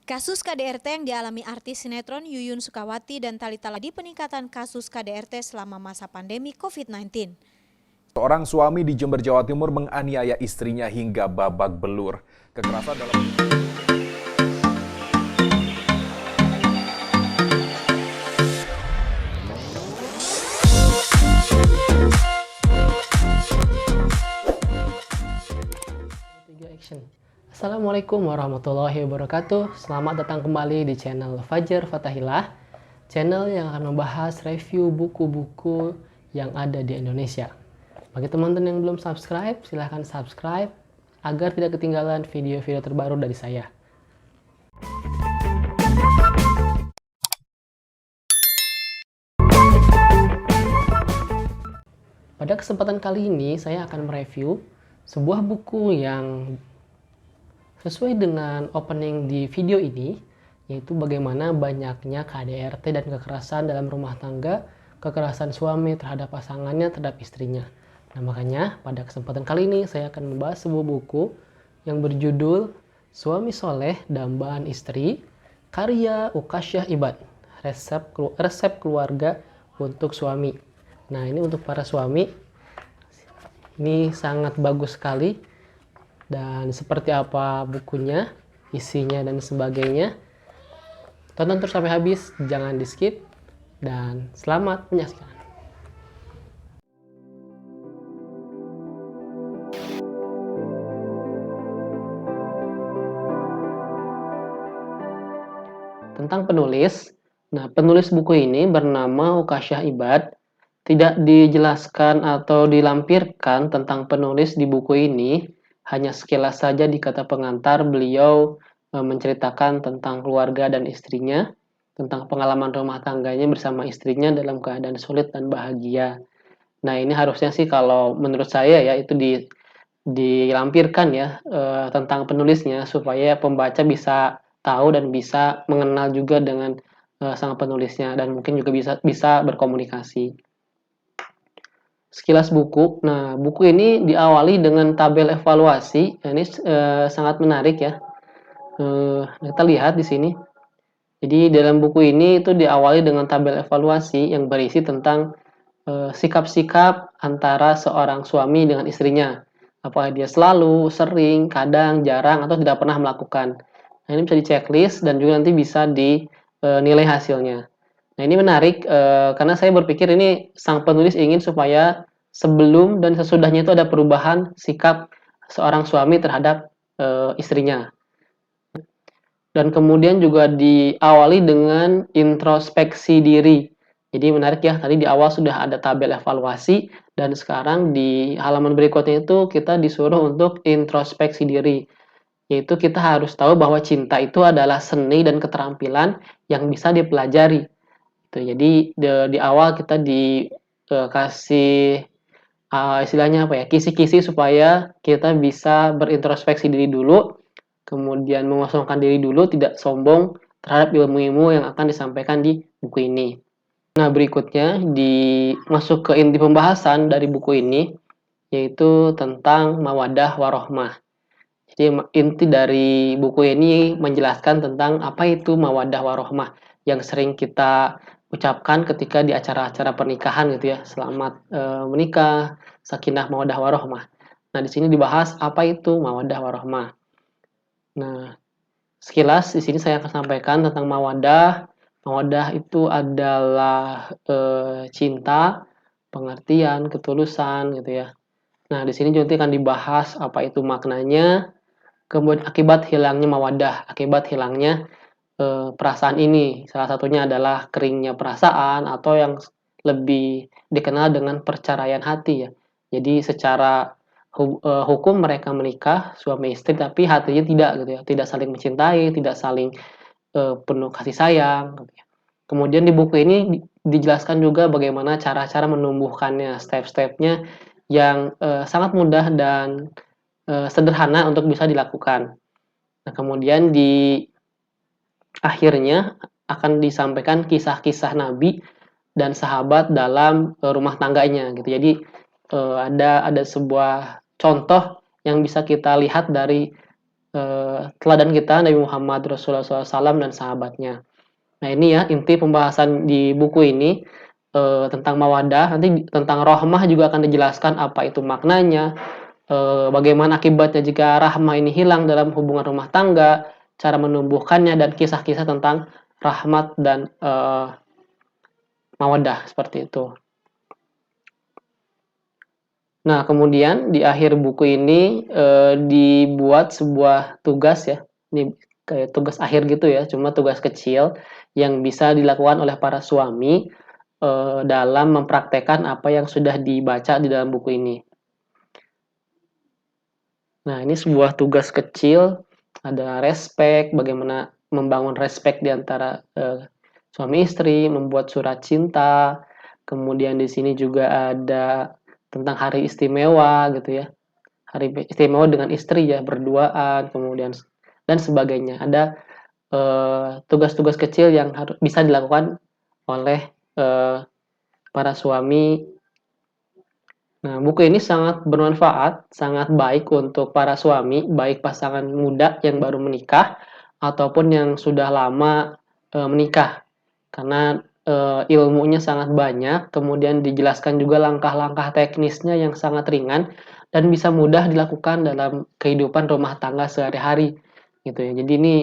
Kasus KDRT yang dialami artis sinetron Yuyun Sukawati dan Thalita di peningkatan kasus KDRT selama masa pandemi COVID-19. Seorang suami di Jember, Jawa Timur menganiaya istrinya hingga babak belur. Kekerasan dalam... Assalamualaikum warahmatullahi wabarakatuh. Selamat datang kembali di channel Fajar Fatahillah, channel yang akan membahas review buku-buku yang ada di Indonesia. Bagi teman-teman yang belum subscribe, silahkan subscribe agar tidak ketinggalan video-video terbaru dari saya. Pada kesempatan kali ini saya akan mereview sebuah buku yang sesuai dengan opening di video ini, yaitu bagaimana banyaknya KDRT dan kekerasan dalam rumah tangga, kekerasan suami terhadap pasangannya, terhadap istrinya. Nah, makanya pada kesempatan kali ini saya akan membahas sebuah buku yang berjudul Suami Soleh Dambaan Istri, karya Ukasyah Ibad, resep keluarga untuk suami. Nah, ini untuk para suami, ini sangat bagus sekali. Dan seperti apa bukunya, isinya dan sebagainya, tonton terus sampai habis, jangan di skip, dan selamat menyaksikan. Tentang penulis, nah penulis buku ini bernama Ukasyah Ibad. Tidak dijelaskan atau dilampirkan tentang penulis di buku ini. Hanya sekilas saja di kata pengantar beliau menceritakan tentang keluarga dan istrinya, tentang pengalaman rumah tangganya bersama istrinya dalam keadaan sulit dan bahagia. Nah, ini harusnya sih kalau menurut saya ya itu dilampirkan ya tentang penulisnya supaya pembaca bisa tahu dan bisa mengenal juga dengan sang penulisnya dan mungkin juga bisa berkomunikasi. Sekilas buku. Nah, buku ini diawali dengan tabel evaluasi. Nah, ini sangat menarik ya. Kita lihat di sini. Jadi dalam buku ini itu diawali dengan tabel evaluasi yang berisi tentang sikap-sikap antara seorang suami dengan istrinya. Apakah dia selalu, sering, kadang, jarang, atau tidak pernah melakukan. Nah, ini bisa di checklist dan juga nanti bisa dinilai hasilnya. Nah, ini menarik karena saya berpikir ini sang penulis ingin supaya sebelum dan sesudahnya itu ada perubahan sikap seorang suami terhadap istrinya. Dan kemudian juga diawali dengan introspeksi diri. Jadi menarik ya, tadi di awal sudah ada tabel evaluasi dan sekarang di halaman berikutnya itu kita disuruh untuk introspeksi diri. Yaitu kita harus tahu bahwa cinta itu adalah seni dan keterampilan yang bisa dipelajari. Jadi di awal kita dikasih istilahnya apa ya, kisi-kisi supaya kita bisa berintrospeksi diri dulu, kemudian mengosongkan diri dulu, tidak sombong terhadap ilmu-ilmu yang akan disampaikan di buku ini. Nah, berikutnya masuk ke inti pembahasan dari buku ini, yaitu tentang mawaddah warohmah. Jadi inti dari buku ini menjelaskan tentang apa itu mawaddah warohmah yang sering kita ucapkan ketika di acara-acara pernikahan gitu ya. Selamat menikah, sakinah mawaddah warohmah. Nah, di sini dibahas apa itu mawaddah warohmah. Nah, sekilas di sini saya akan sampaikan tentang mawaddah. Mawaddah itu adalah cinta, pengertian, ketulusan gitu ya. Nah, di sini juga akan dibahas apa itu maknanya, kemudian akibat hilangnya mawaddah, akibat hilangnya perasaan ini. Salah satunya adalah keringnya perasaan atau yang lebih dikenal dengan perceraian hati ya. Jadi secara hukum mereka menikah suami istri tapi hatinya tidak gitu ya, tidak saling mencintai, tidak saling penuh kasih sayang gitu ya. Kemudian di buku ini dijelaskan juga bagaimana cara-cara menumbuhkannya, step-stepnya yang sangat mudah dan sederhana untuk bisa dilakukan. Nah, kemudian di akhirnya akan disampaikan kisah-kisah Nabi dan sahabat dalam rumah tangganya gitu. Jadi ada sebuah contoh yang bisa kita lihat dari teladan kita Nabi Muhammad Rasulullah SAW dan sahabatnya. Nah ini ya inti pembahasan di buku ini tentang mawaddah. Nanti tentang rahmah juga akan dijelaskan apa itu maknanya, bagaimana akibatnya jika rahmah ini hilang dalam hubungan rumah tangga, cara menumbuhkannya dan kisah-kisah tentang rahmat dan mawaddah seperti itu. Nah, kemudian di akhir buku ini dibuat sebuah tugas ya. Ini kayak tugas akhir gitu ya, cuma tugas kecil yang bisa dilakukan oleh para suami dalam mempraktekkan apa yang sudah dibaca di dalam buku ini. Nah, ini sebuah tugas kecil, ada respect, bagaimana membangun respect di antara suami istri, membuat surat cinta, kemudian di sini juga ada tentang hari istimewa gitu ya. Hari istimewa dengan istri ya, berduaan, kemudian dan sebagainya. Ada tugas-tugas kecil yang harus bisa dilakukan oleh para suami. Nah, buku ini sangat bermanfaat, sangat baik untuk para suami, baik pasangan muda yang baru menikah ataupun yang sudah lama menikah. Karena ilmunya sangat banyak, kemudian dijelaskan juga langkah-langkah teknisnya yang sangat ringan dan bisa mudah dilakukan dalam kehidupan rumah tangga sehari-hari gitu ya. Jadi ini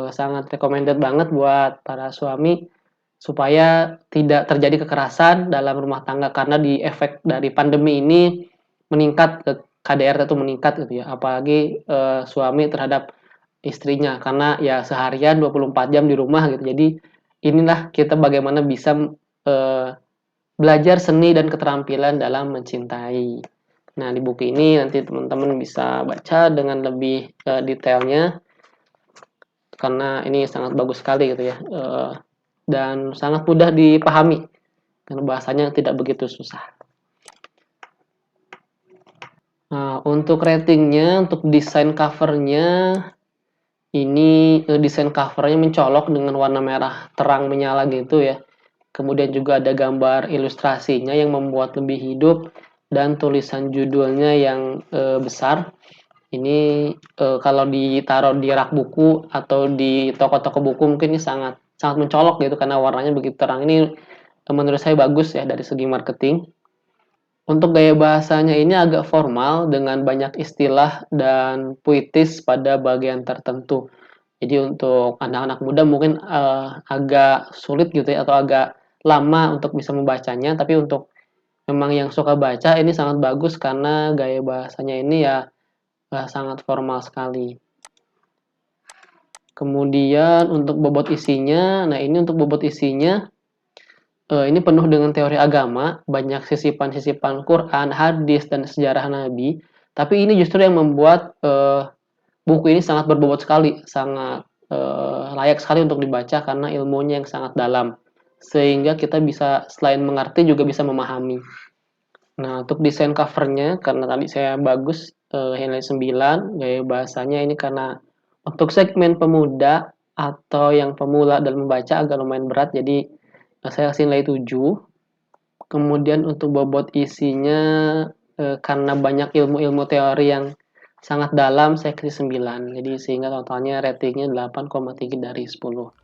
sangat recommended banget buat para suami supaya tidak terjadi kekerasan dalam rumah tangga karena di efek dari pandemi ini meningkat, KDRT itu meningkat gitu ya, apalagi suami terhadap istrinya karena ya seharian 24 jam di rumah gitu. Jadi inilah kita bagaimana bisa belajar seni dan keterampilan dalam mencintai. Nah, di buku ini nanti teman-teman bisa baca dengan lebih detailnya karena ini sangat bagus sekali gitu ya. Dan sangat mudah dipahami karena bahasanya tidak begitu susah. Nah, untuk ratingnya, untuk desain covernya, ini desain covernya mencolok dengan warna merah terang menyala gitu ya. Kemudian juga ada gambar ilustrasinya yang membuat lebih hidup dan tulisan judulnya yang besar. Ini kalau ditaruh di rak buku atau di toko-toko buku mungkin ini sangat sangat mencolok gitu karena warnanya begitu terang. Ini menurut saya bagus ya dari segi marketing. Untuk gaya bahasanya ini agak formal dengan banyak istilah dan puitis pada bagian tertentu. Jadi untuk anak-anak muda mungkin agak sulit gitu ya atau agak lama untuk bisa membacanya, tapi untuk memang yang suka baca ini sangat bagus karena gaya bahasanya ini ya sangat formal sekali. Kemudian untuk bobot isinya, nah ini untuk bobot isinya ini penuh dengan teori agama, banyak sisipan-sisipan Quran, hadis, dan sejarah Nabi. Tapi ini justru yang membuat buku ini sangat berbobot sekali, sangat layak sekali untuk dibaca karena ilmunya yang sangat dalam. Sehingga kita bisa selain mengerti juga bisa memahami. Nah, untuk desain covernya, karena tadi saya bagus, nilai 9, gaya bahasanya ini karena untuk segmen pemuda atau yang pemula dalam membaca agak lumayan berat, jadi saya kasih nilai 7. Kemudian untuk bobot isinya, karena banyak ilmu-ilmu teori yang sangat dalam, saya kasih 9. Jadi sehingga totalnya ratingnya 8,3 dari 10.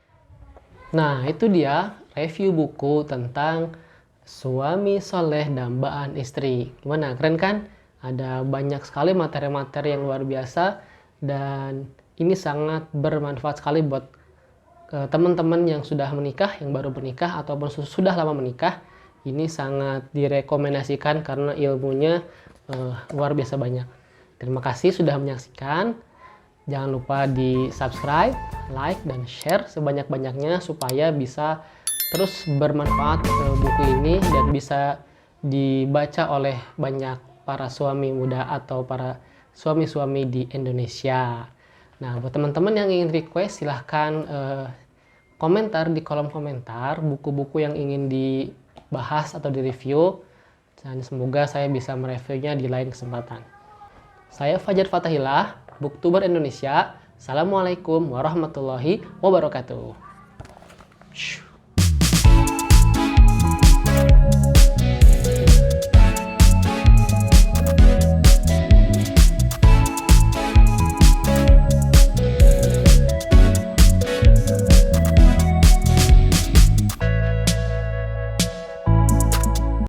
Nah, itu dia review buku tentang Suami Soleh Dambaan Istri. Gimana, keren kan? Ada banyak sekali materi-materi yang luar biasa dan ini sangat bermanfaat sekali buat teman-teman yang sudah menikah, yang baru menikah ataupun sudah lama menikah. Ini sangat direkomendasikan karena ilmunya luar biasa banyak. Terima kasih sudah menyaksikan. Jangan lupa di subscribe, like, dan share sebanyak-banyaknya supaya bisa terus bermanfaat buku ini dan bisa dibaca oleh banyak para suami muda atau para suami-suami di Indonesia. Nah, buat teman-teman yang ingin request, silahkan komentar di kolom komentar buku-buku yang ingin dibahas atau direview. Dan semoga saya bisa mereviewnya di lain kesempatan. Saya Fajar Fatahillah, Booktuber Indonesia. Assalamualaikum warahmatullahi wabarakatuh.